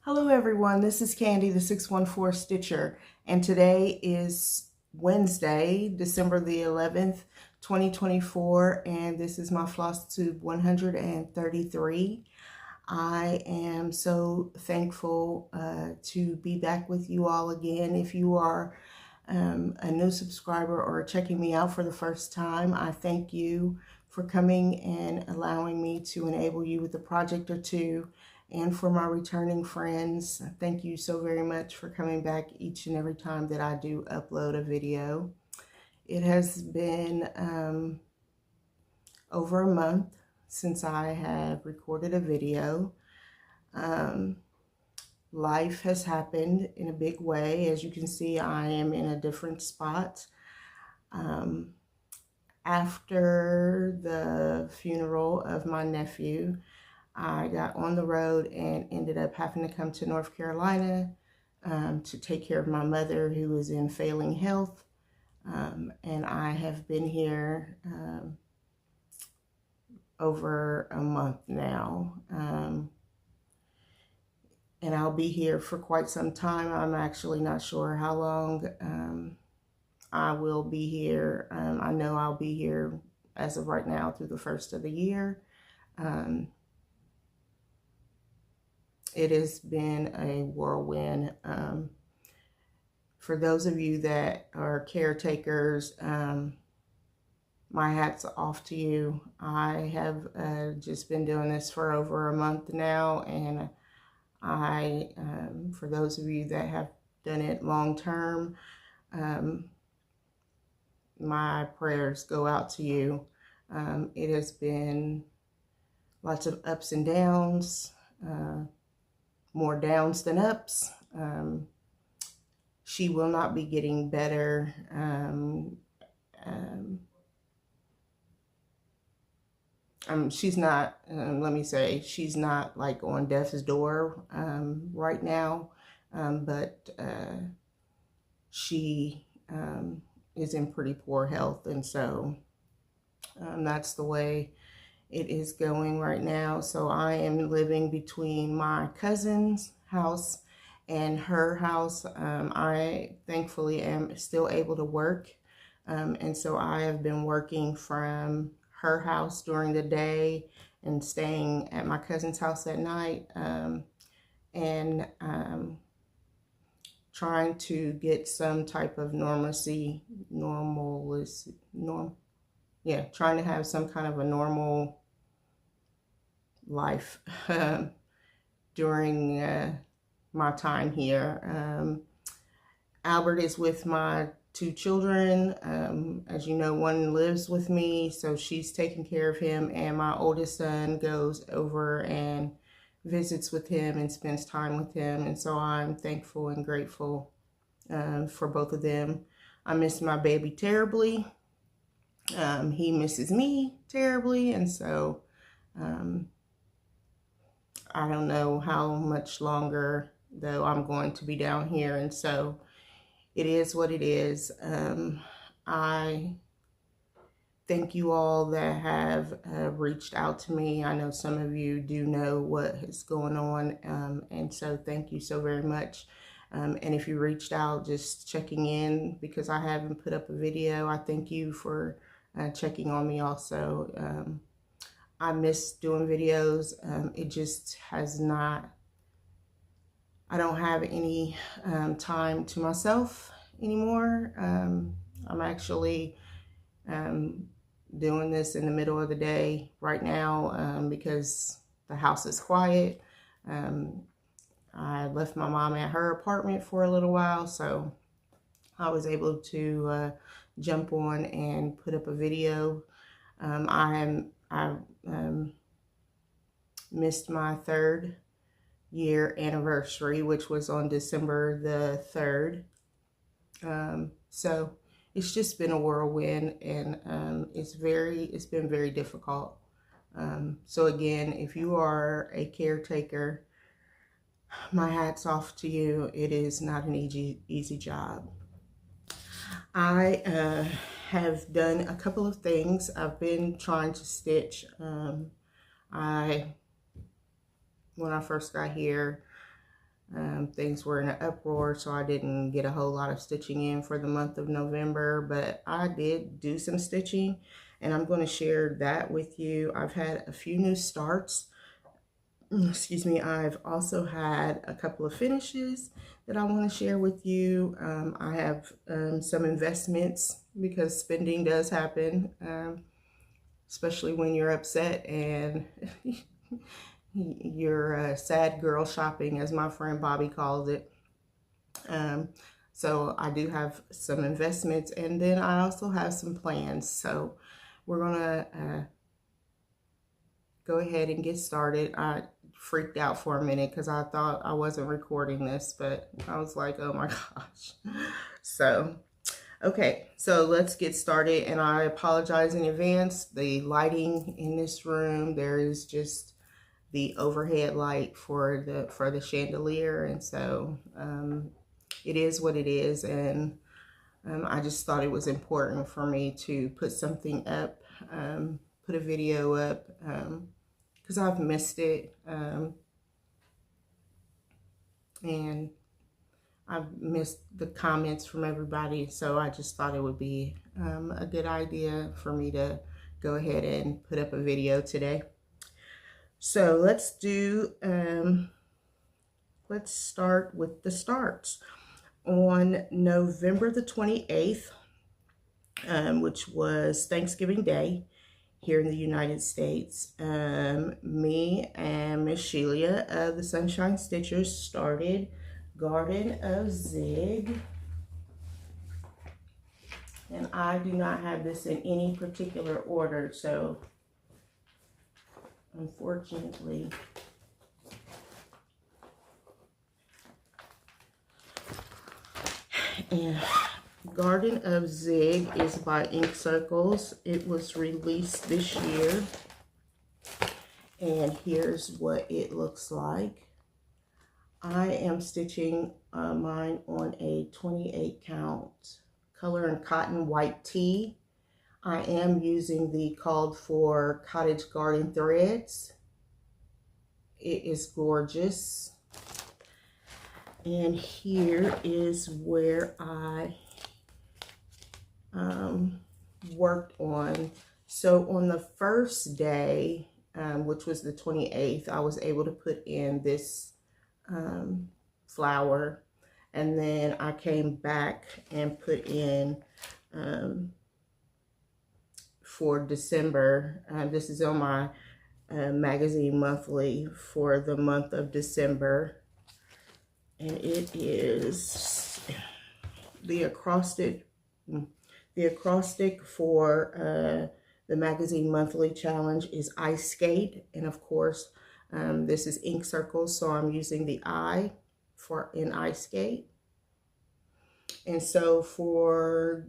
Hello everyone, this is Candy, the 614 Stitcher, and today is Wednesday, December the 11th, 2024, and this is my Flosstube 133. I am so thankful to be back with you all again. If you are a new subscriber or checking me out for the first time, I thank you for coming and allowing me to enable you with a project or two. And for my returning friends, thank you so very much for coming back each and every time that I do upload a video. It has been over a month since I have recorded a video. Life has happened in a big way. As you can see, I am in a different spot. After the funeral of my nephew, I got on the road and ended up having to come to North Carolina to take care of my mother, who was in failing health. And I have been here over a month now. And I'll be here for quite some time. I'm actually not sure how long I will be here. I know I'll be here as of right now through the first of the year. It has been a whirlwind. For those of you that are caretakers, my hat's off to you. I have just been doing this for over a month now, and for those of you that have done it long term, my prayers go out to you. It has been lots of ups and downs. More downs than ups. She will not be getting better. She's not, let me say, she's not like on death's door right now, but she is in pretty poor health, and so that's the way it is going right now. So I am living between my cousin's house and her house. I thankfully am still able to work. And so I have been working from her house during the day and staying at my cousin's house at night. And trying to get some type of trying to have some kind of a normal life during my time here. Albert is with my two children. As you know, one lives with me, so she's taking care of him, and my oldest son goes over and visits with him and spends time with him, and so I'm thankful and grateful for both of them. I miss my baby terribly. He misses me terribly, and so I don't know how much longer, though, I'm going to be down here, and so it is what it is. I thank you all that have reached out to me. I know some of you do know what is going on, and so thank you so very much. And if you reached out, just checking in because I haven't put up a video, I thank you for checking on me also. I miss doing videos. It just has not, I don't have any time to myself anymore. I'm actually doing this in the middle of the day right now because the house is quiet. I left my mom at her apartment for a little while, so I was able to jump on and put up a video. I missed my 3rd year anniversary, which was on December the 3rd. So it's just been a whirlwind, and it's been very difficult. So again, if you are a caretaker, my hat's off to you. It is not an easy job. I have done a couple of things. I've been trying to stitch. When I first got here, Things were in an uproar, so I didn't get a whole lot of stitching in for the month of November, but I did do some stitching, and I'm going to share that with you. I've had a few new starts. Excuse me. I've also had a couple of finishes that I want to share with you. I have some investments, because spending does happen, especially when you're upset and you're sad girl shopping, as my friend Bobby calls it. So I do have some investments, and then I also have some plans. So we're gonna go ahead and get started. I freaked out for a minute because I thought I wasn't recording this, but I was like, oh my gosh. So okay, so let's get started, and I apologize in advance. The lighting in this room, there is just the overhead light for the chandelier, and so it is what it is, and I just thought it was important for me to put something up, put a video up, because I've missed it, and I've missed the comments from everybody, so I just thought it would be a good idea for me to go ahead and put up a video today. So let's start with the starts. On November the 28th, which was Thanksgiving Day here in the United States, me and Miss Sheila of the Sunshine Stitchers started Garden of Zig. And I do not have this in any particular order, so unfortunately, and Garden of Zig is by Ink Circles. It was released this year, and here's what it looks like. I am stitching mine on a 28 count color and cotton white tee. I am using the called for Cottage garden threads. It is gorgeous. And here is where I worked on. So on the first day, which was the 28th, I was able to put in this flower. And then I came back and put in for December. This is on my magazine monthly for the month of December, and it is the acrostic for the magazine monthly challenge is Ice Skate, and of course this is Ink Circles, so I'm using the I in Ice Skate. And so for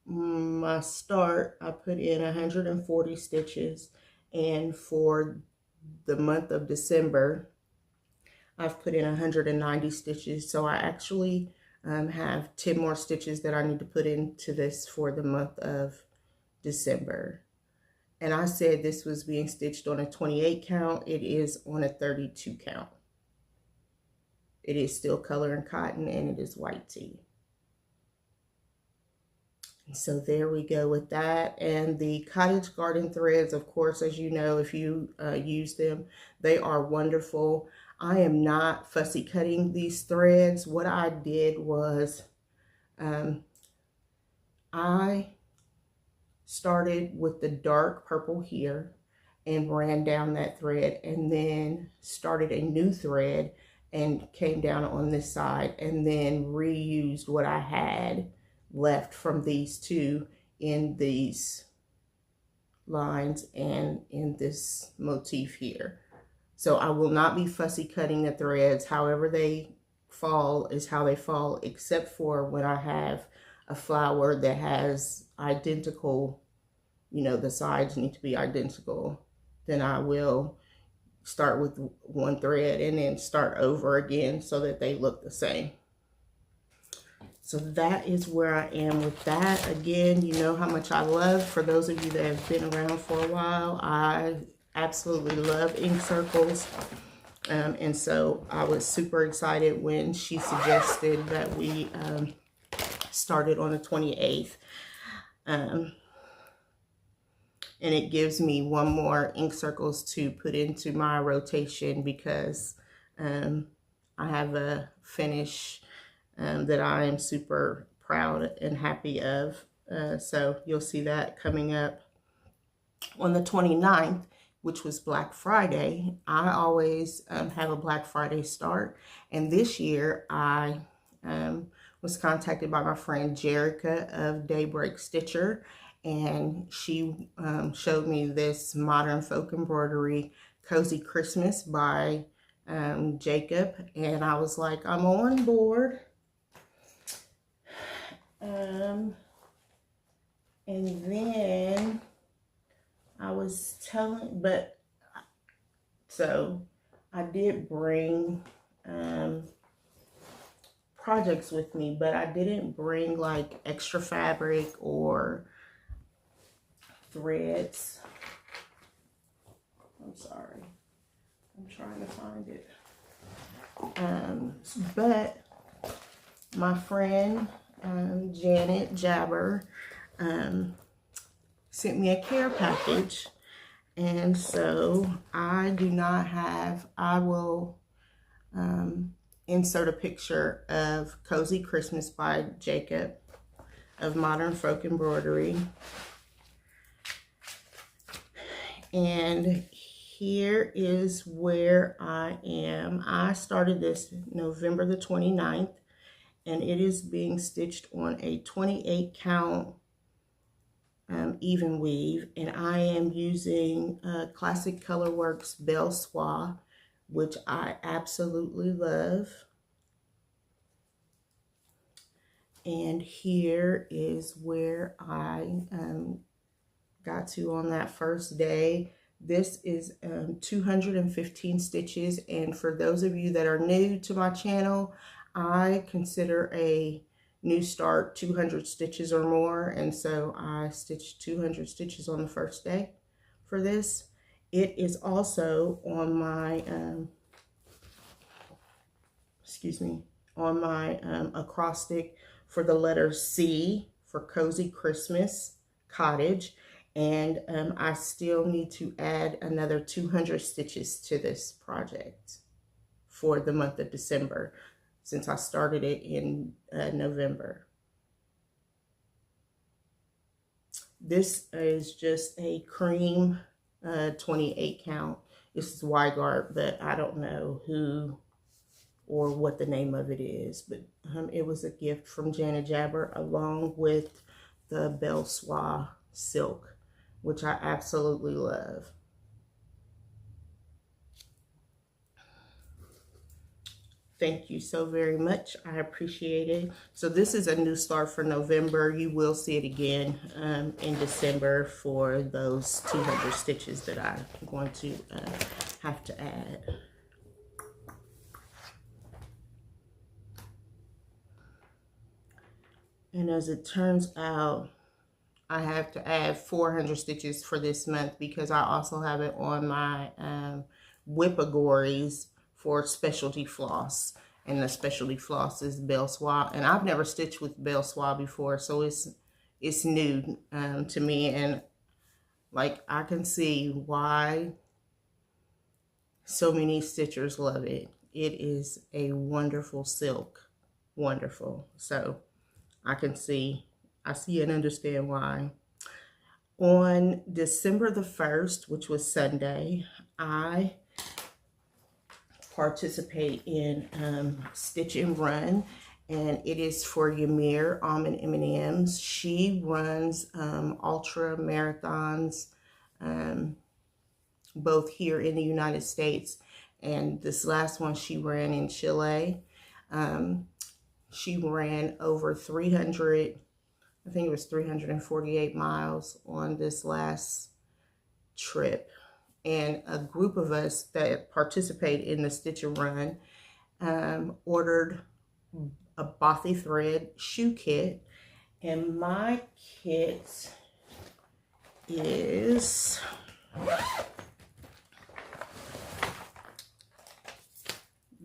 my start, I put in 140 stitches, and for the month of December, I've put in 190 stitches. So I actually have 10 more stitches that I need to put into this for the month of December. And I said this was being stitched on a 28 count. It is on a 32 count. It is still color and cotton, and it is white tee. So there we go with that. And the Cottage garden threads, of course, as you know, if you use them, they are wonderful. I am not fussy cutting these threads. What I did was I started with the dark purple here and ran down that thread, and then started a new thread and came down on this side, and then reused what I had left from these two in these lines and in this motif here. So I will not be fussy cutting the threads. However they fall is how they fall, except for when I have a flower that has identical, you know, the sides need to be identical, then I will start with one thread and then start over again so that they look the same. So that is where I am with that. Again, you know how much I love, for those of you that have been around for a while, I absolutely love Ink Circles. And so I was super excited when she suggested that we started on the 28th. And it gives me one more ink circles to put into my rotation because I have a finish that I am super proud and happy of. So you'll see that coming up on the 29th, which was Black Friday. I always have a Black Friday start. And this year I was contacted by my friend Jerica of Daybreak Stitcher. And she showed me this Modern Folk Embroidery Cozy Christmas by Jacob. And I was like, I'm on board. And then I was telling, so I did bring projects with me, but I didn't bring like extra fabric or threads. I'm sorry, I'm trying to find it. But my friend Janet Jabber sent me a care package, and so I do not have, I will insert a picture of Cozy Christmas by Jacob of Modern Folk Embroidery. And here is where I am. I started this November the 29th, and it is being stitched on a 28 count even weave, and I am using Classic Colorworks Belle Soie, which I absolutely love. And here is where I got to on that first day. This is 215 stitches, and for those of you that are new to my channel, I consider a new start 200 stitches or more, and so I stitched 200 stitches on the first day for this. It is also on my acrostic for the letter C for Cozy Christmas Cottage, and I still need to add another 200 stitches to this project for the month of December, since I started it in November. This is just a cream 28 count. This is Weigart, but I don't know who or what the name of it is, but it was a gift from Janet Jabber along with the Belle Soie silk, which I absolutely love. Thank you so very much. I appreciate it. So this is a new start for November. You will see it again in December for those 200 stitches that I'm going to have to add. And as it turns out, I have to add 400 stitches for this month because I also have it on my Whippagories for specialty floss, and the specialty floss is Belle Soie, and I've never stitched with Belle Soie before, so it's new to me, and like I can see why so many stitchers love it. It is a wonderful silk, wonderful. So I see and understand why. On December the 1st, which was Sunday, I participate in Stitch and Run, and it is for Ymir Almond M&M's. She runs ultra marathons both here in the United States, and this last one she ran in Chile. She ran over 300, I think it was 348 miles on this last trip. And a group of us that participate in the Stitch and Run ordered a Bothy thread shoe kit. And my kit is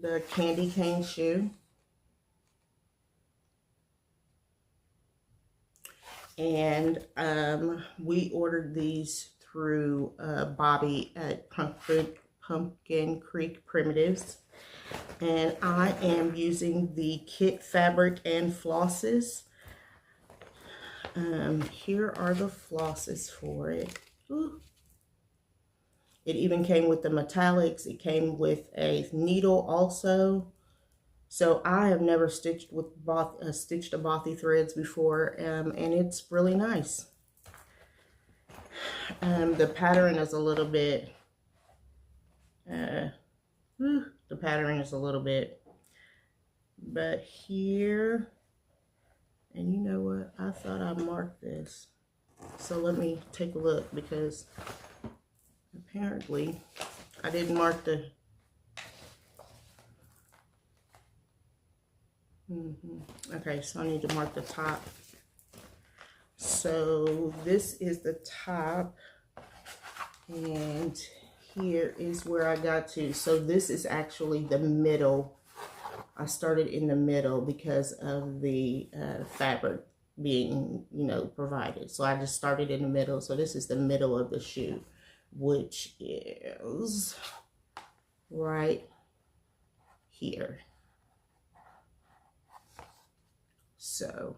the candy cane shoe. And we ordered these through Bobby at Pumpkin Creek Primitives. And I am using the kit fabric and flosses. Here are the flosses for it. Ooh. It even came with the metallics. It came with a needle also. So I have never stitched with stitched a Bothy threads before, and it's really nice. The pattern is a little bit, the pattern is a little bit, but here, and you know what? I thought I marked this. So let me take a look, because apparently I didn't mark the okay, so I need to mark the top. So this is the top, and here is where I got to. So this is actually the middle. I started in the middle because of the fabric being, you know, provided. So I just started in the middle. So this is the middle of the shoe, which is right here. So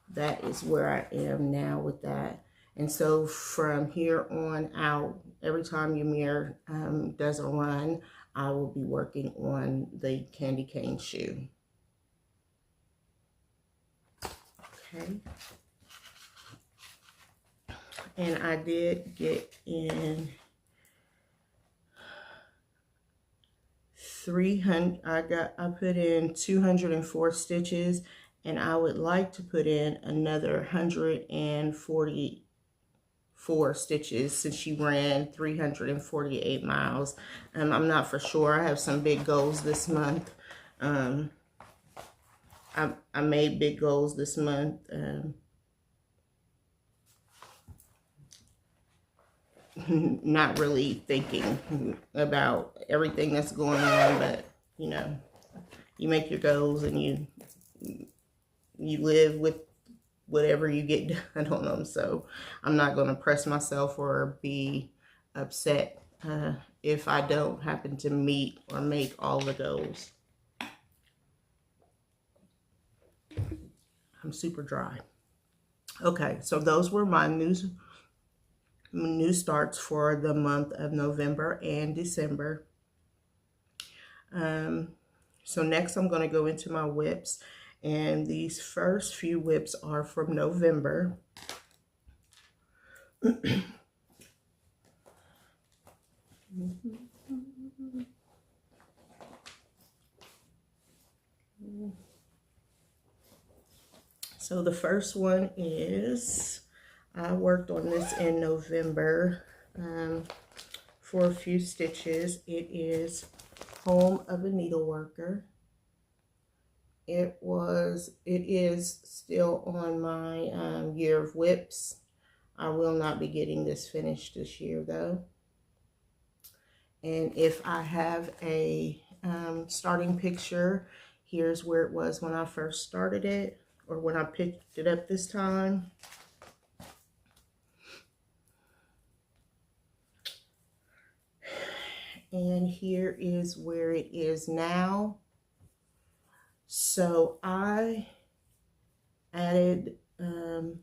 that is where I am now with that. And so from here on out, every time your mirror does a run, I will be working on the candy cane shoe. Okay. And I did get in 300, I put in 204 stitches, and I would like to put in another 144 stitches since she ran 348 miles. I'm not for sure. I have some big goals this month. I made big goals this month. Not really thinking about everything that's going on, but you know, you make your goals and you live with whatever you get done on them. So I'm not going to press myself or be upset if I don't happen to meet or make all the goals. I'm super dry. Okay, so those were my new starts for the month of November and December. So next I'm going to go into my whips, and these first few whips are from November. So the first one is, I worked on this in November for a few stitches. It is Home of a Needleworker. It is still on my year of whips. I will not be getting this finished this year though. And if I have a starting picture, here's where it was when I first started it, or when I picked it up this time. And here is where it is now. So I added I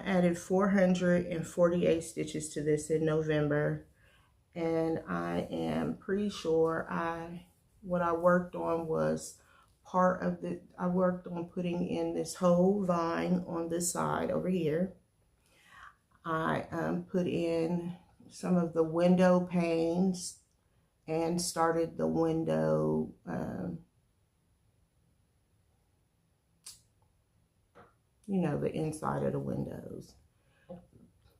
added 448 stitches to this in November, and I am pretty sure what I worked on was part of the, I worked on putting in this whole vine on this side over here. I put in some of the window panes and started the window you know, the inside of the windows.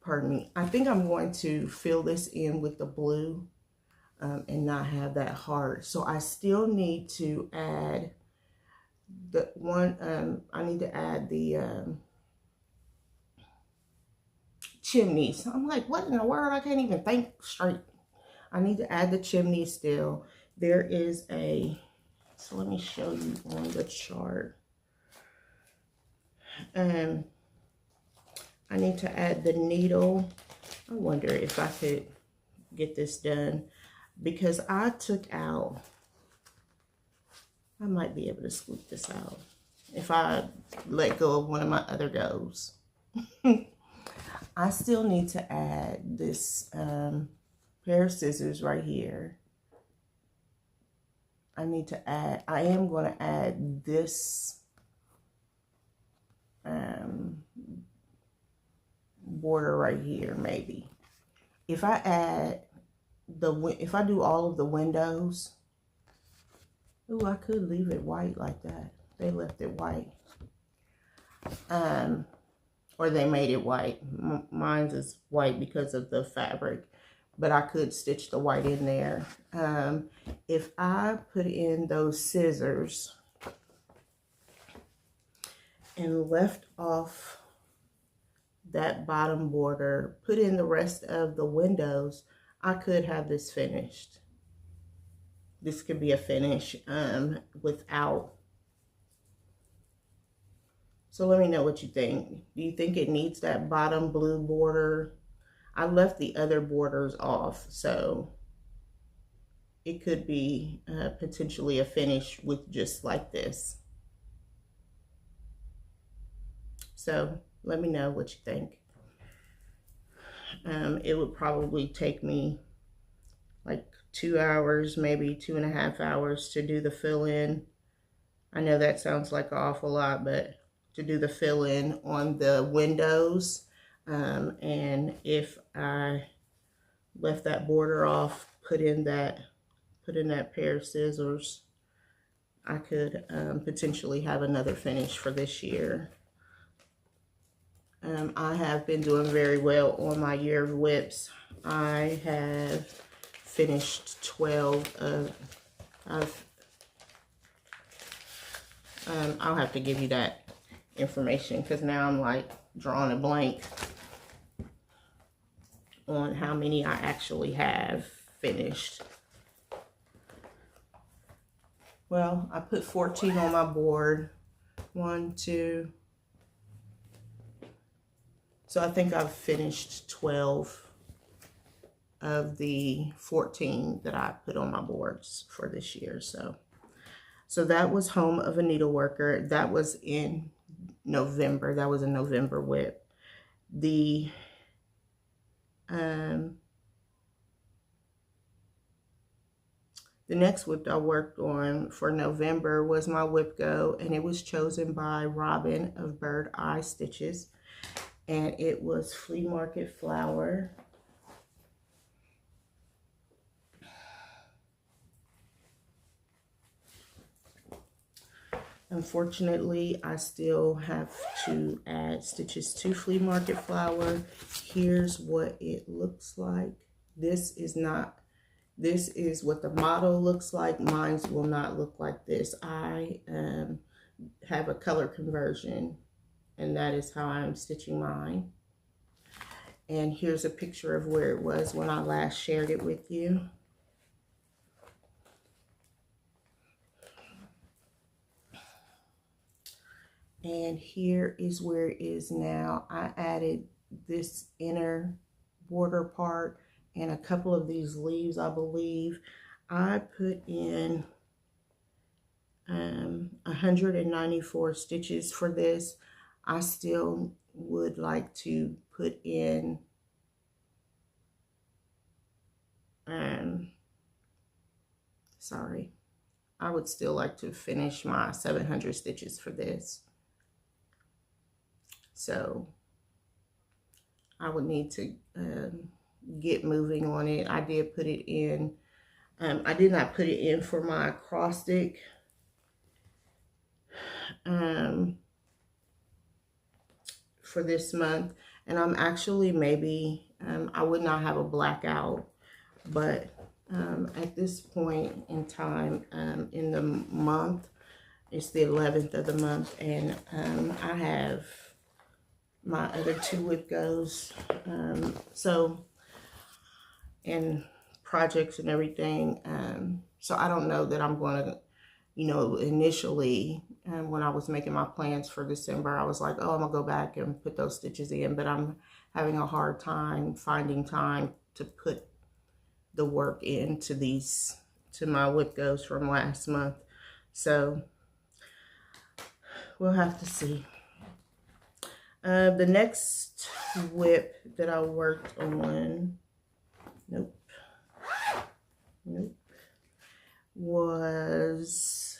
Pardon me. I think I'm going to fill this in with the blue and not have that heart. So I still need to add the one, I need to add the chimneys. I'm like, what in the world? I can't even think straight. I need to add the chimney still. There is a, so let me show you on the chart. I need to add the needle. I wonder if I could get this done because I took out, I might be able to scoop this out if I let go of one of my other goes. I still need to add this pair of scissors right here. I need to add, I am going to add this border right here maybe. If I add if I do all of the windows, ooh, I could leave it white like that. They left it white. Or they made it white. Mine's is white because of the fabric, but I could stitch the white in there. If I put in those scissors and left off that bottom border, put in the rest of the windows, I could have this finished. This could be a finish without. So let me know what you think. Do you think it needs that bottom blue border? I left the other borders off, so it could be potentially a finish with just like this. So let me know what you think. It would probably take me like 2 hours, maybe 2.5 hours to do the fill-in. I know that sounds like an awful lot, but to do the fill-in on the windows. And if I left that border off, put in that pair of scissors, I could potentially have another finish for this year. I have been doing very well on my year of whips. I have finished 12 of, I'll have to give you that information because now I'm like drawing a blank on how many I actually have finished. Well, I put 14 on my board. 1, 2. So I think I've finished 12 of the 14 that I put on my boards for this year. So that was Home of a Needleworker. That was in November. That was a November whip. The next whip I worked on for November was my whip go, and it was chosen by Robin of Bird Eye Stitches, and it was Flea Market Flower. Unfortunately, I still have to add stitches to Flea Market Flower. Here's what it looks like. This is what the model looks like. Mine will not look like this. I have a color conversion, and that is how I'm stitching mine. And here's a picture of where it was when I last shared it with you. And here is where it is now. I added this inner border part and a couple of these leaves, I believe. I put in 194 stitches for this. I still would like to put in I would still like to finish my 700 stitches for this. So I would need to get moving on it. I did put it in. I did not put it in for my acrostic. For this month, and I'm actually maybe I would not have a blackout, but at this point in time in the month, it's the 11th of the month, and I have my other two whip goes. And projects and everything. So I don't know that I'm going to, you know, initially when I was making my plans for December, I was like, oh, I'm gonna go back and put those stitches in, but I'm having a hard time finding time to put the work into these, to my whip goes from last month. So we'll have to see. The next whip that I worked on, was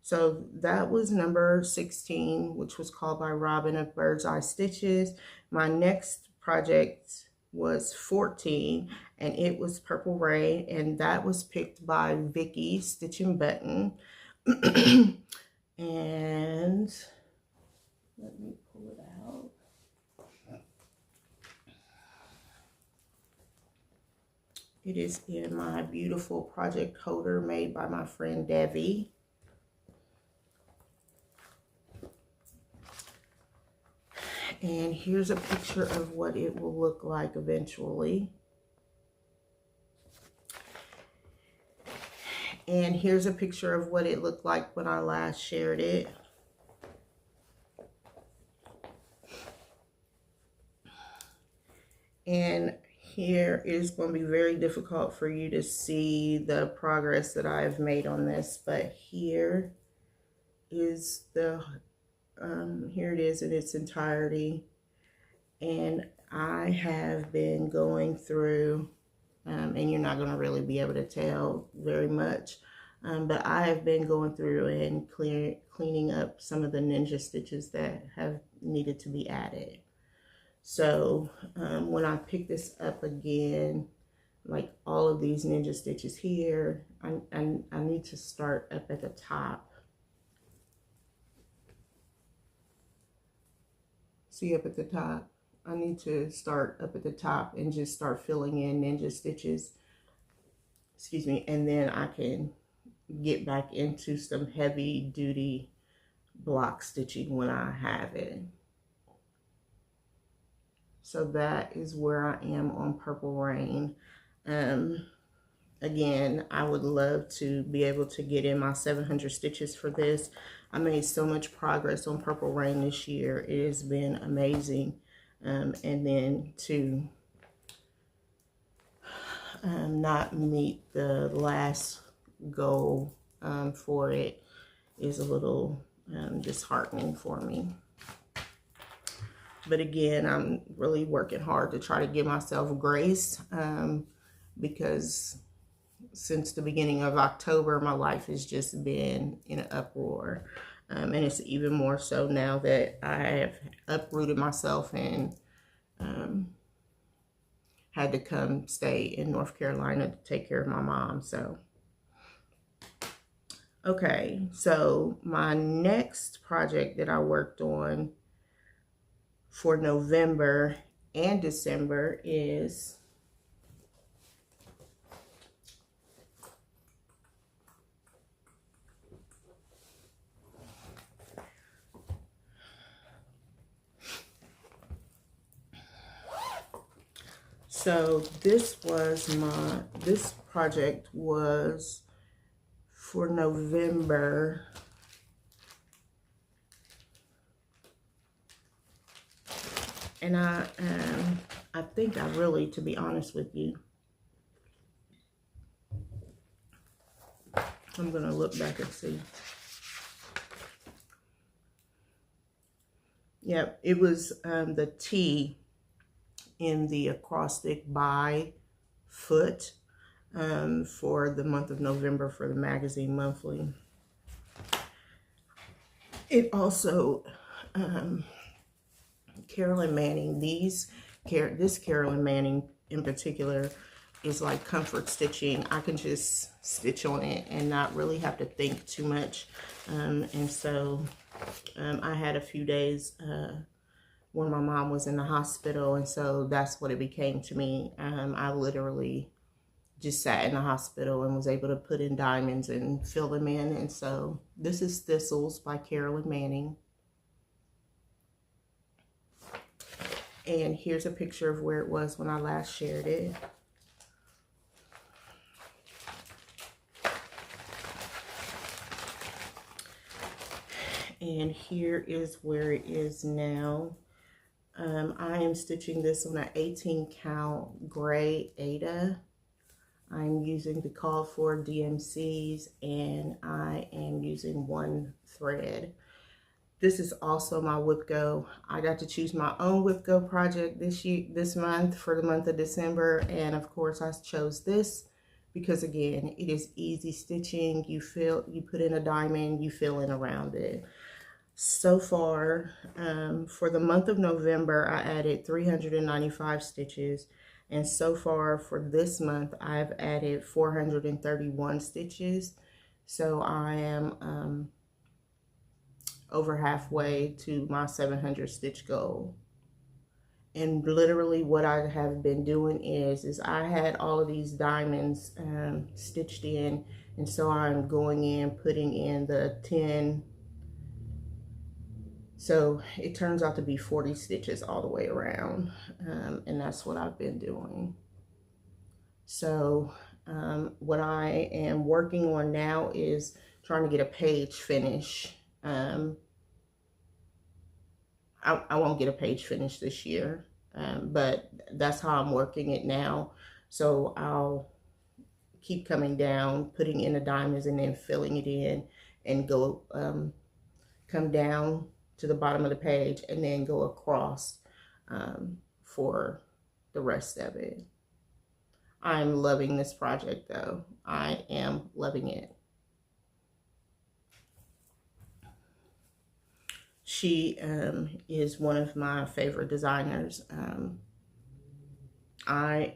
so that was number 16, which was called by Robin of Bird's Eye Stitches. My next project was 14, and it was Purple Rain, and that was picked by Vicky Stitchin Button. And let me pull it out. It is in my beautiful project holder made by my friend Debbie. And here's a picture of what it will look like eventually. And here's a picture of what it looked like when I last shared it. And here it is going to be very difficult for you to see the progress that I've made on this, but here is the here it is in its entirety. And I have been going through, and you're not going to really be able to tell very much, but I have been going through and cleaning up some of the ninja stitches that have needed to be added. So when I pick this up again, like all of these ninja stitches here, I need to start up at the top. See up at the top? I need to start up at the top and just start filling in ninja stitches. Excuse me. And then I can get back into some heavy duty block stitching when I have it. So that is where I am on Purple Rain. Again, I would love to be able to get in my 700 stitches for this. I made so much progress on Purple Rain this year. It has been amazing. And then to not meet the last goal for it is a little disheartening for me. But again, I'm really working hard to try to give myself grace because since the beginning of October, my life has just been in an uproar. And it's even more so now that I have uprooted myself and had to come stay in North Carolina to take care of my mom. So, okay, so my next project that I worked on for November and December is so this project was for November. And I think I really, to be honest with you, I'm going to look back and see. Yep, it was the T in the acrostic by foot for the month of November for the magazine monthly. It also, Carolyn Manning, this Carolyn Manning in particular is like comfort stitching. I can just stitch on it and not really have to think too much. And so I had a few days when my mom was in the hospital, and so that's what it became to me. I literally just sat in the hospital and was able to put in diamonds and fill them in. And so this is Thistles by Carolyn Manning. And here's a picture of where it was when I last shared it. And here is where it is now. I am stitching this on an 18 count gray Ada. I'm using the called for DMCs, and I am using one thread. This is also my whip go. I got to choose my own whip go project this month for the month of December, and of course I chose this because again, it is easy stitching. You put in a diamond, you fill in around it. So far, for the month of November, I added 395 stitches. And so far for this month, I've added 431 stitches. So I am over halfway to my 700 stitch goal. And literally what I have been doing is I had all of these diamonds stitched in. And so I'm going in, putting in the 10. So it turns out to be 40 stitches all the way around, and that's what I've been doing. So what I am working on now is trying to get a page finish. I won't get a page finish this year, but that's how I'm working it now. So I'll keep coming down, putting in the diamonds, and then filling it in, and go come down to the bottom of the page and then go across for the rest of it. I'm loving this project though. I am loving it. She is one of my favorite designers. I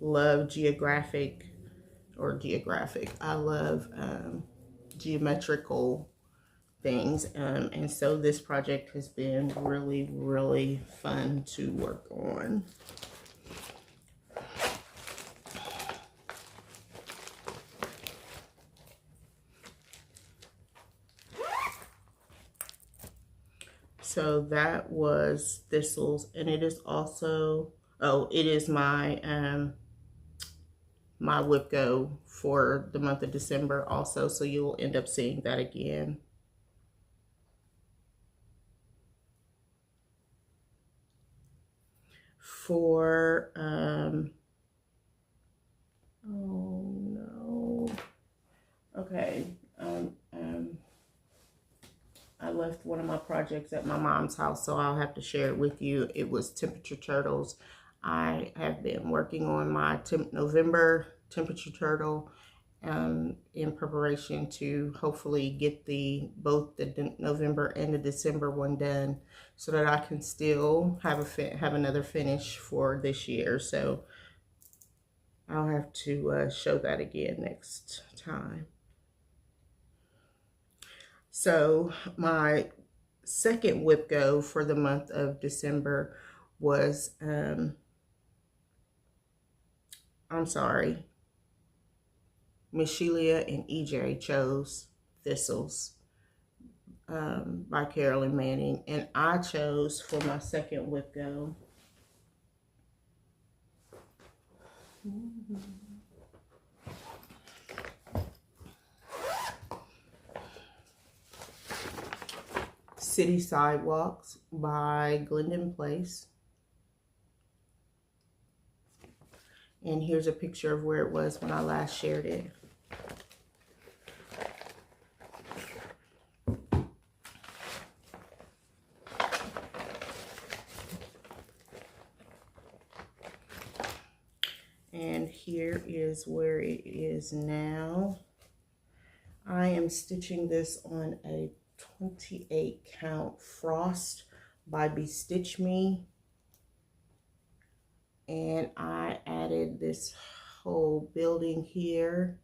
love I love geometrical things, and so this project has been really, really fun to work on. So that was Thistles, and it is also, it is my my whip go for the month of December also, so you'll end up seeing that again. For oh no, okay, I left one of my projects at my mom's house, so I'll have to share it with you. It was temperature turtles. I have been working on my November temperature turtle in preparation to hopefully get both the November and the December one done, so that I can still have another finish for this year. So I'll have to show that again next time. So my second whip go for the month of December was, I'm sorry, Miss Sheila and EJ chose Thistles by Carolyn Manning, and I chose for my second whip go City Sidewalks by Glendon Place. And here's a picture of where it was when I last shared it. And here is where it is now. I am stitching this on a 28 count Frost by Bestitch Me. And I added this whole building here.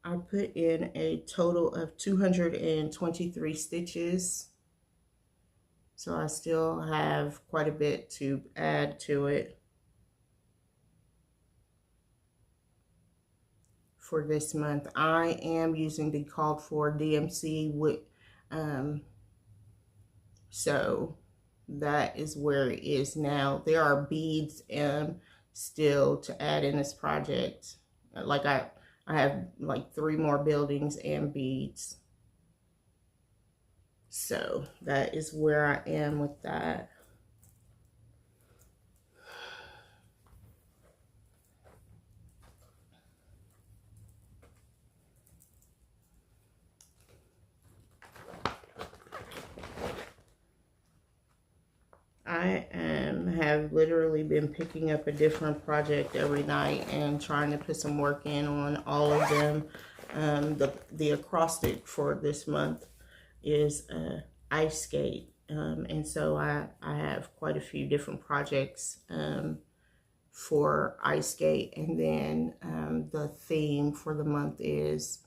I put in a total of 223 stitches. So I still have quite a bit to add to it for this month. I am using the called for DMC with So that is where it is now. There are beads still to add in this project. Like I have like 3 more buildings and beads. So that is where I am with that. I have literally been picking up a different project every night and trying to put some work in on all of them. The acrostic for this month is ice skate, and so I have quite a few different projects for ice skate, and then the theme for the month is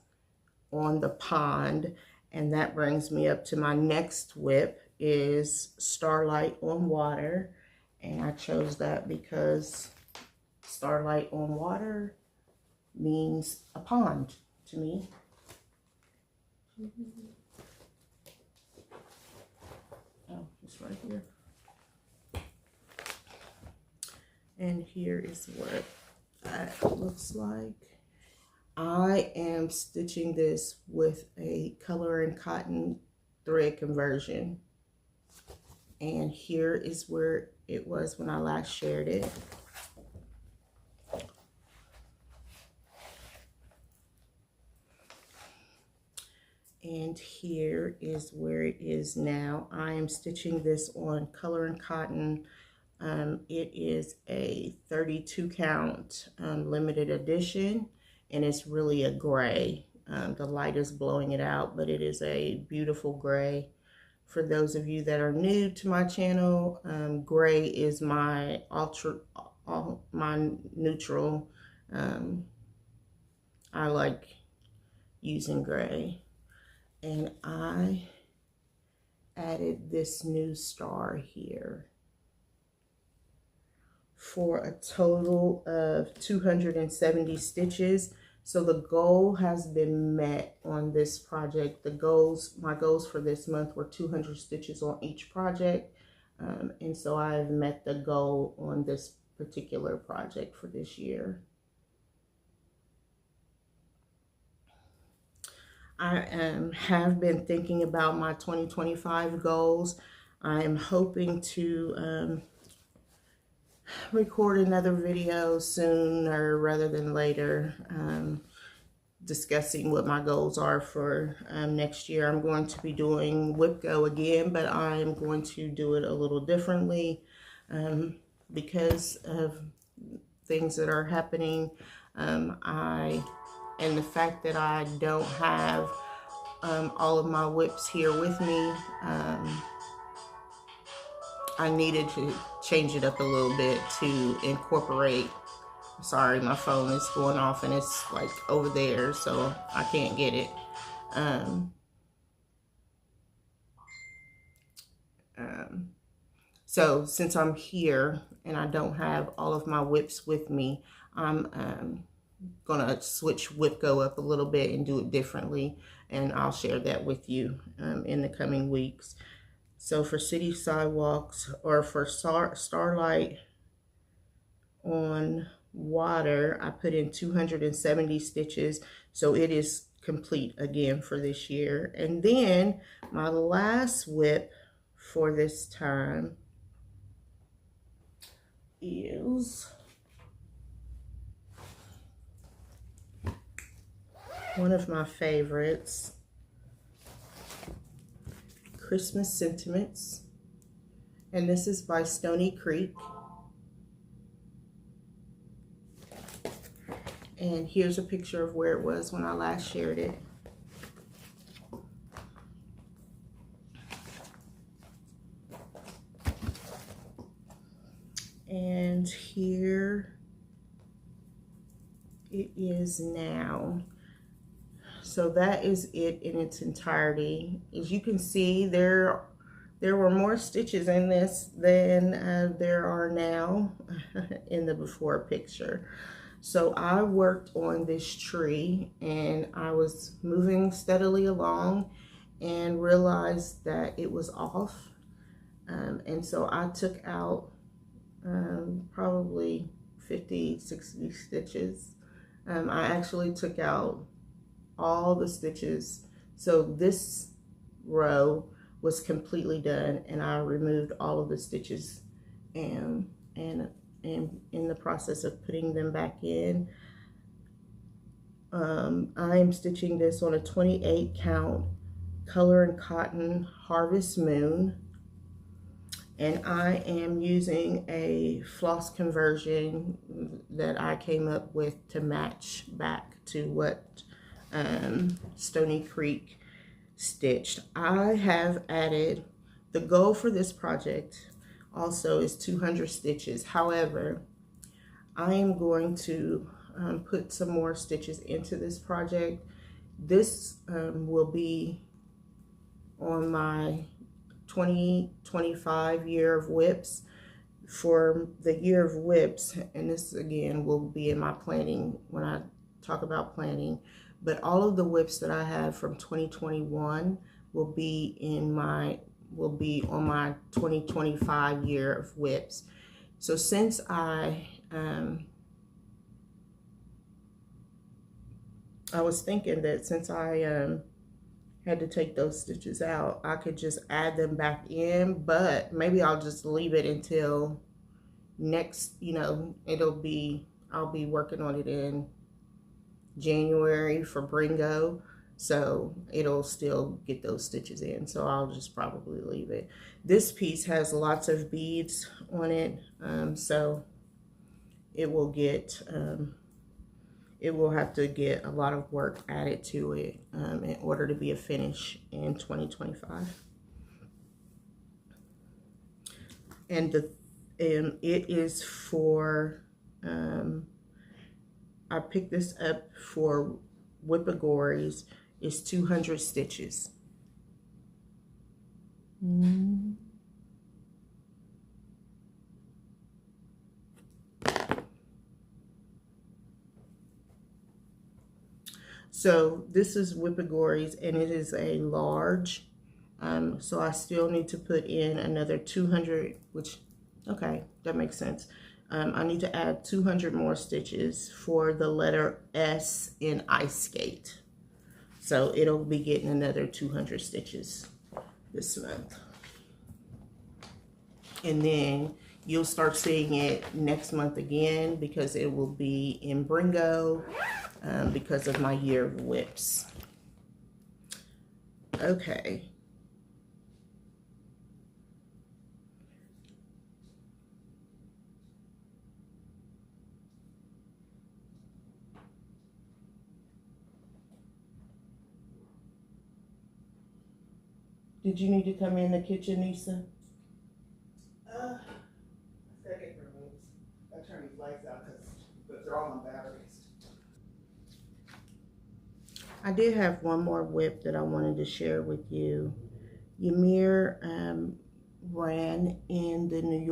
on the pond, and that brings me up to my next whip is Starlight on Water, and I chose that because Starlight on Water means a pond to me. Oh, it's right here. And here is what it looks like. I am stitching this with a color and cotton thread conversion. And here is where it was when I last shared it. And here is where it is now. I am stitching this on color and cotton. It is a 32 count limited edition, and it's really a gray. The light is blowing it out, but it is a beautiful gray. For those of you that are new to my channel, gray is my my neutral. I like using gray. And I added this new star here for a total of 270 stitches. So the goal has been met on this project. My goals for this month were 200 stitches on each project. And so I've met the goal on this particular project for this year. I have been thinking about my 2025 goals. I am hoping to record another video sooner rather than later, discussing what my goals are for next year. I'm going to be doing Whip Go again, but I am going to do it a little differently because of things that are happening. And the fact that I don't have all of my whips here with me, I needed to change it up a little bit to incorporate. Sorry, my phone is going off and it's like over there, so I can't get it. So since I'm here and I don't have all of my whips with me, I'm gonna switch Whip Go up a little bit and do it differently, and I'll share that with you in the coming weeks. So for City Sidewalks, or for Starlight on Water, I put in 270 stitches, so it is complete again for this year. And then my last whip for this time is one of my favorites, Christmas Sentiments, and this is by Stony Creek. And here's a picture of where it was when I last shared it. And here it is now. So that is it in its entirety. As you can see, there were more stitches in this than there are now in the before picture. So I worked on this tree and I was moving steadily along and realized that it was off. And so I took out probably 50, 60 stitches. I actually took out all the stitches. So this row was completely done, and I removed all of the stitches and in the process of putting them back in. I'm stitching this on a 28 count color and cotton Harvest Moon, and I am using a floss conversion that I came up with to match back to what Stony Creek stitched. I have added, the goal for this project also is 200 stitches. However, I am going to put some more stitches into this project. This will be on my 2025 year of whips. For the year of whips, and this again will be in my planning when I talk about planning, but all of the whips that I have from 2021 will be on my 2025 year of whips. So since I was thinking that since I had to take those stitches out, I could just add them back in, but maybe I'll just leave it until next, I'll be working on it in January for Bringo, so it'll still get those stitches in, so I'll just probably leave it. This piece has lots of beads on it, so it will get it will have to get a lot of work added to it in order to be a finish in 2025. And it is for, I picked this up for Whippagories. It's 200 stitches. So this is Whippagories, and it is a large. So I still need to put in another 200, which, okay, that makes sense. I need to add 200 more stitches for the letter S in Ice Skate. So it'll be getting another 200 stitches this month. And then you'll start seeing it next month again because it will be in Bringo because of my year of whips. Okay. Did you need to come in the kitchen, Nisa? Second rooms. I turned these lights out because they're all on batteries. I did have one more whip that I wanted to share with you. Ymir ran in the New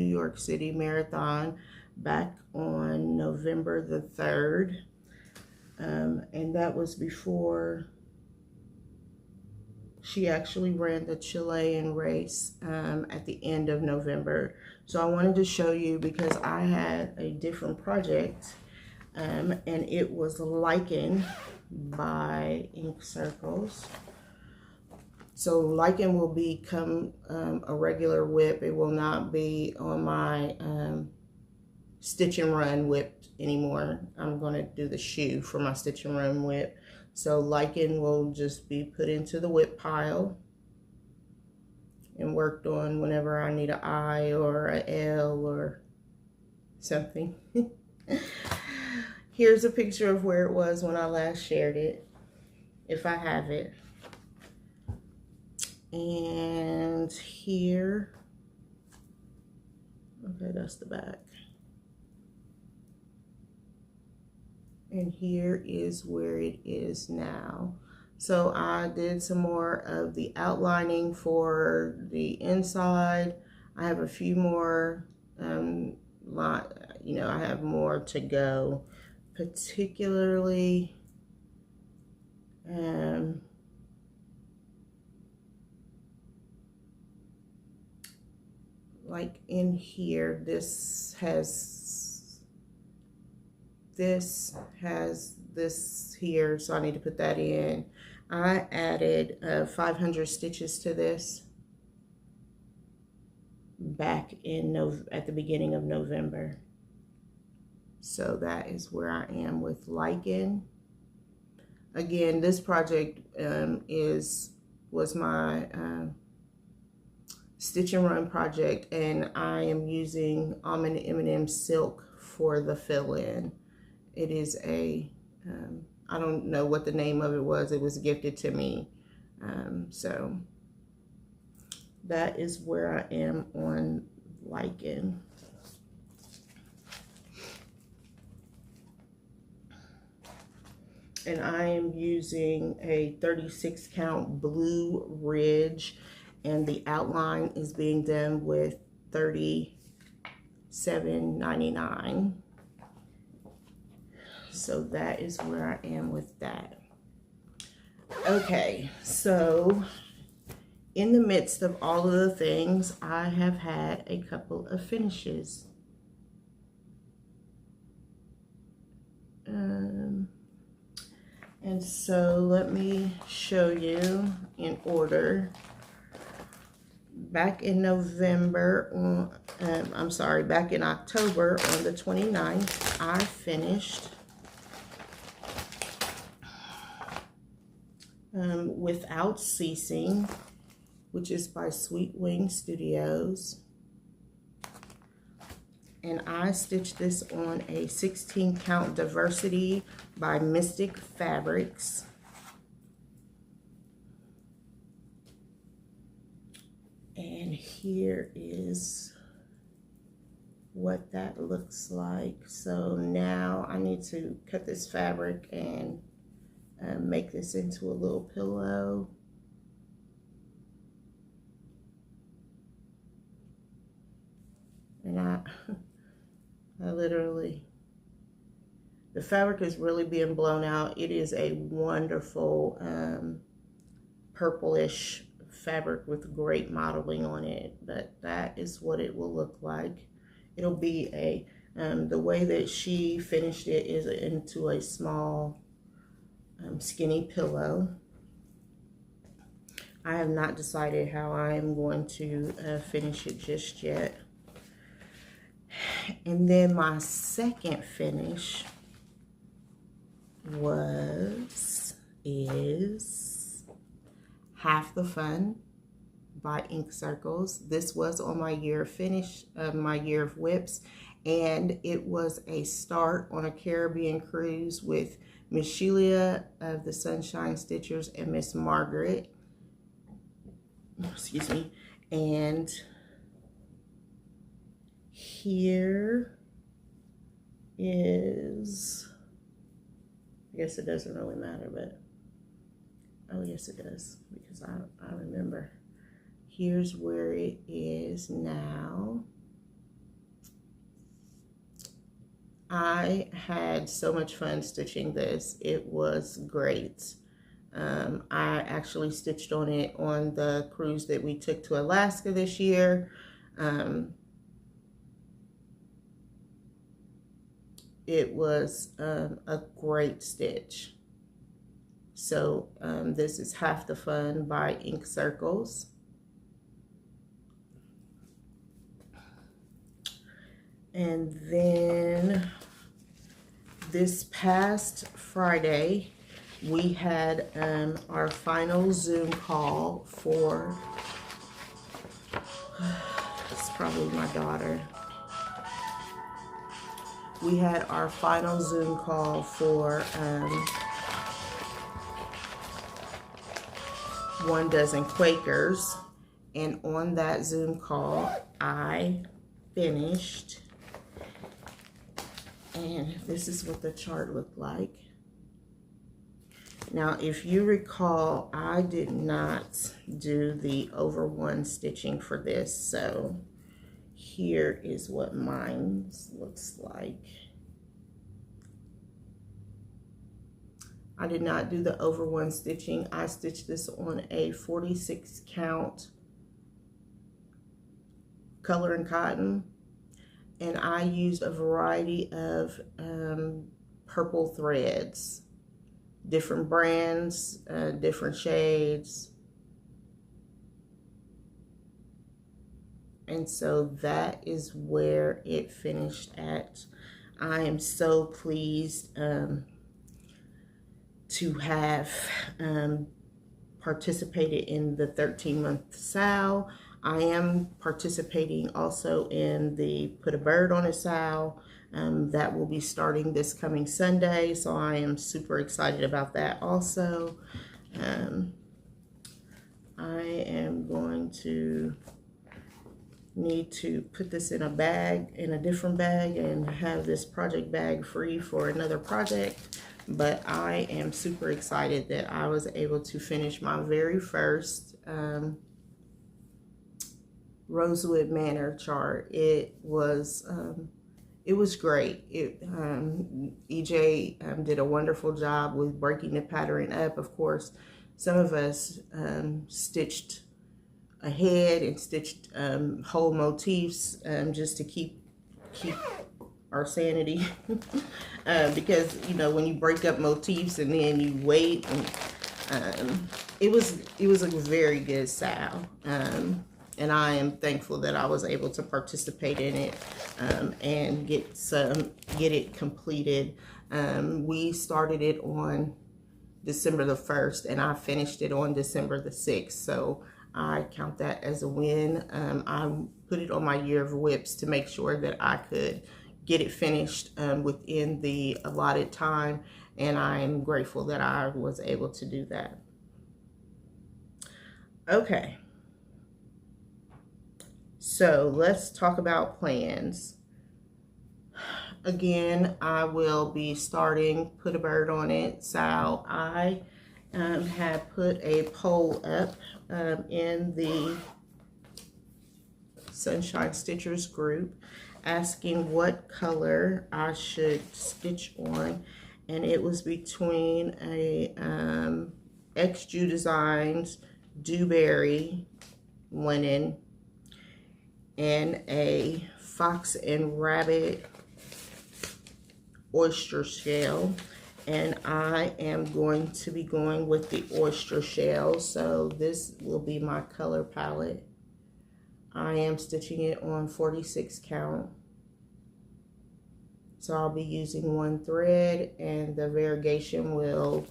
York City Marathon back on November the 3rd. And that was before she actually ran the Chilean race at the end of November. So I wanted to show you because I had a different project and it was Lichen by Ink Circles. So Lichen will become a regular whip. It will not be on my Stitch and Run whip anymore. I'm going to do the shoe for my Stitch and Run whip. So Lichen will just be put into the whip pile and worked on whenever I need an I or an L or something. Here's a picture of where it was when I last shared it, if I have it. And here, okay, that's the back. And here is where it is now. So I did some more of the outlining for the inside. I have a few more, I have more to go, particularly, like in here, this has this here, so I need to put that in. I added 500 stitches to this back in at the beginning of November. So that is where I am with lichen. Again, this project was my Stitch and Run project, and I am using Almond M&M silk for the fill-in. It is a I don't know what the name of it was. It was gifted to me. So that is where I am on lichen. And I am using a 36 count Blue Ridge, and the outline is being done with $37.99. So that is where I am with that. Okay, so in the midst of all of the things, I have had a couple of finishes. And so let me show you in order. Back in November, back in October on the 29th, I finished Without Ceasing, which is by Sweet Wing Studios. And I stitched this on a 16 count Diversity by Mystic Fabrics. And here is what that looks like. So now I need to cut this fabric and make this into a little pillow. And I literally, the fabric is really being blown out. It is a wonderful purplish fabric with great modeling on it, but that is what it will look like. It'll be a, the way that she finished it is into a small skinny pillow. I have not decided how I am going to finish it just yet. And then my second finish is Half the Fun by Ink Circles. This was on my year finish of my year of whips, and it was a start on a Caribbean cruise with Miss Sheila of the Sunshine Stitchers and Miss Margaret. Excuse me. And here is, I guess it doesn't really matter, but oh yes it does, because I remember. Here's where it is now. I had so much fun stitching this. It was great. I actually stitched on it on the cruise that we took to Alaska this year. It was a great stitch. So this is Half the Fun by Ink Circles. And then this past Friday, we had our final Zoom call for, it's probably my daughter. We had our final Zoom call for 1 dozen Quakers, and on that Zoom call I finished, and this is what the chart looked like. Now if you recall, I did not do the over 1 stitching for this, so here is what mine looks like. I did not do the over 1 stitching. I stitched this on a 46 count color and cotton, and I used a variety of purple threads, different brands, different shades. And so that is where it finished at. I am so pleased to have participated in the 13-month SAL. I am participating also in the Put a Bird on a SAL. That will be starting this coming Sunday, so I am super excited about that also. I am going to need to put this in a bag, in a different bag, and have this project bag free for another project. But I am super excited that I was able to finish my very first Rosewood Manor chart. It was great. EJ did a wonderful job with breaking the pattern up. Of course, some of us stitched ahead and stitched whole motifs just to keep our sanity. Because, you know, when you break up motifs and then you wait, and it was a very good SAL. And I am thankful that I was able to participate in it and get it completed. We started it on December the 1st, and I finished it on December the 6th. So I count that as a win. I put it on my year of whips to make sure that I could get it finished within the allotted time, and I am grateful that I was able to do that. Okay, so let's talk about plans. Again, I will be starting Put a Bird on it. So I have put a poll up in the Sunshine Stitchers group asking what color I should stitch on, and it was between a XJU Designs Dewberry linen and a Fox and Rabbit oyster shell, and I am going to be going with the oyster shell. So this will be my color palette. I am stitching it on 46 count. So I'll be using one thread, and the variegation will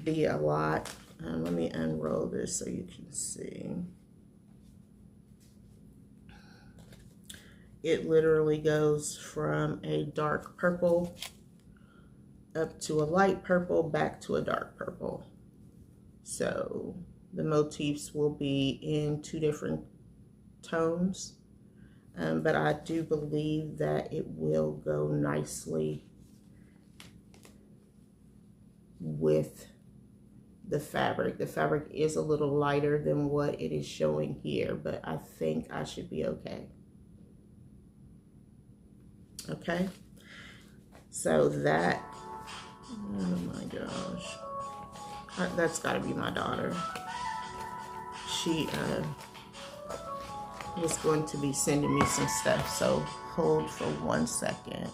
be a lot. Let me unroll this so you can see. It literally goes from a dark purple up to a light purple, back to a dark purple. So the motifs will be in 2 different tones, but I do believe that it will go nicely with the fabric. The fabric is a little lighter than what it is showing here, but I think I should be okay. Okay, so that, oh my gosh, that's got to be my daughter. She is going to be sending me some stuff, so hold for 1 second.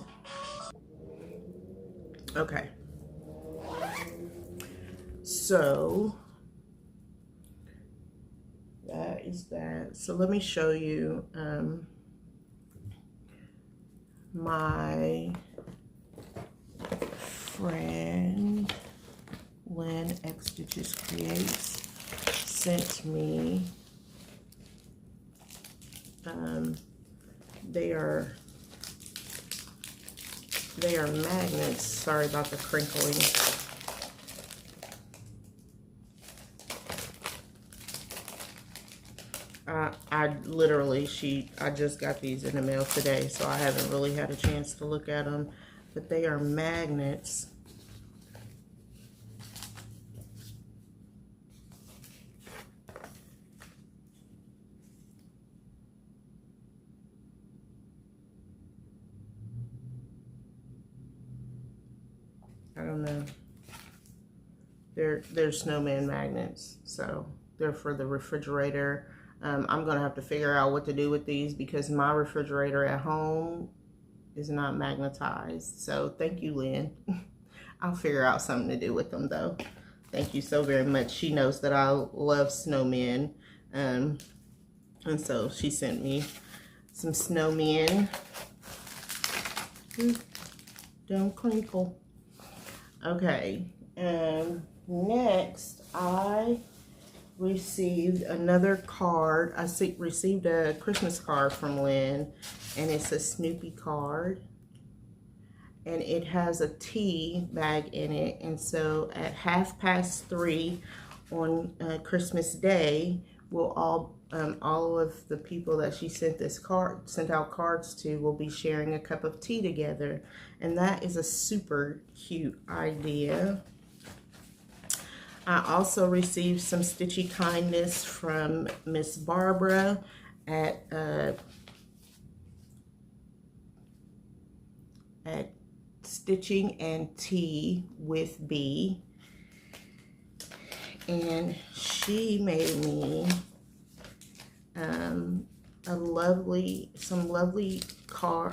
Okay, so that is that. So let me show you my friend Lynn X Stitches Creates sent me. They are magnets. Sorry about the crinkling. I just got these in the mail today, so I haven't really had a chance to look at them, but they are magnets. I don't know. They're snowman magnets, so they're for the refrigerator. I'm gonna have to figure out what to do with these because my refrigerator at home is not magnetized. So thank you, Lynn. I'll figure out something to do with them though. Thank you so very much. She knows that I love snowmen. And so she sent me some snowmen. Don't crinkle. Okay. Next, I received another card. I received a Christmas card from Lynn, and it's a Snoopy card. And it has a tea bag in it. And so at 3:30 on Christmas Day, we'll all of the people that she sent out cards to will be sharing a cup of tea together. And that is a super cute idea. I also received some stitchy kindness from Miss Barbara at Stitching and Tea with B, and she made me a lovely card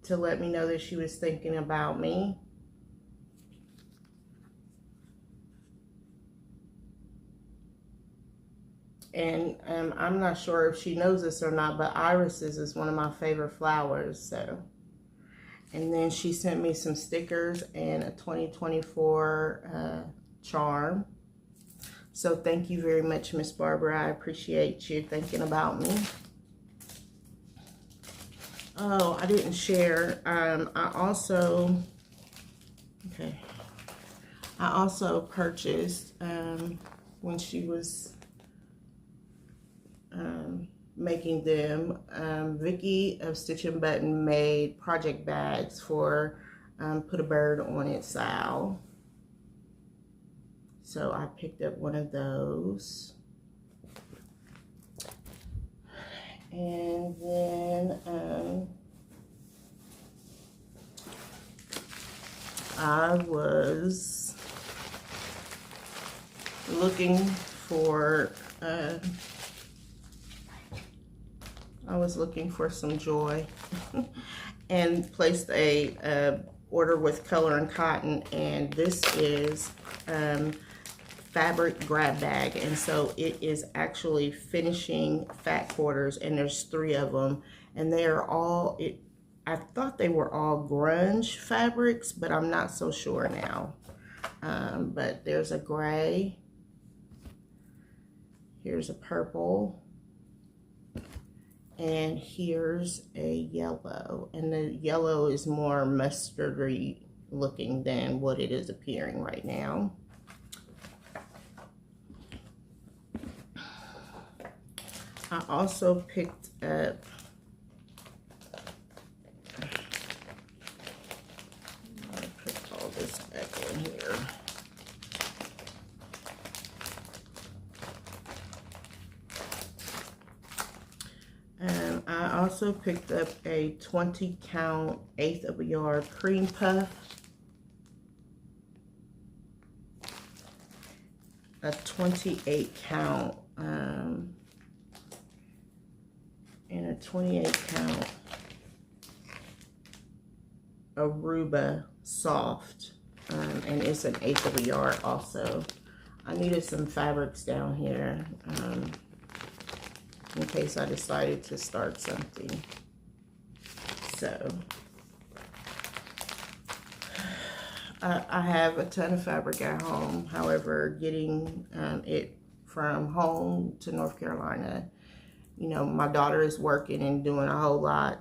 to let me know that she was thinking about me. And I'm not sure if she knows this or not, but irises is one of my favorite flowers. So, and then she sent me some stickers and a 2024 charm. So thank you very much, Miss Barbara. I appreciate you thinking about me. Oh, I didn't share. I also purchased when she was making them, Vicky of Stitch and Button made project bags for Put a Bird on It Sal. So I picked up one of those. And then I was looking for some joy and placed a order with Color and Cotton, and this is fabric grab bag, and so it is actually finishing fat quarters, and there's 3 of them, and they are all, I thought they were all grunge fabrics, but I'm not so sure now. But there's a gray, here's a purple, and here's a yellow, and the yellow is more mustardy looking than what it is appearing right now. I also picked up put all this back in here. I also picked up a 20 count 1/8 of a yard cream puff, a 28 count and a 28 count Aruba soft, and it's an 1/8 of a yard also. I needed some fabrics down here in case I decided to start something. So I have a ton of fabric at home. However, getting it from home to North Carolina, you know, my daughter is working and doing a whole lot.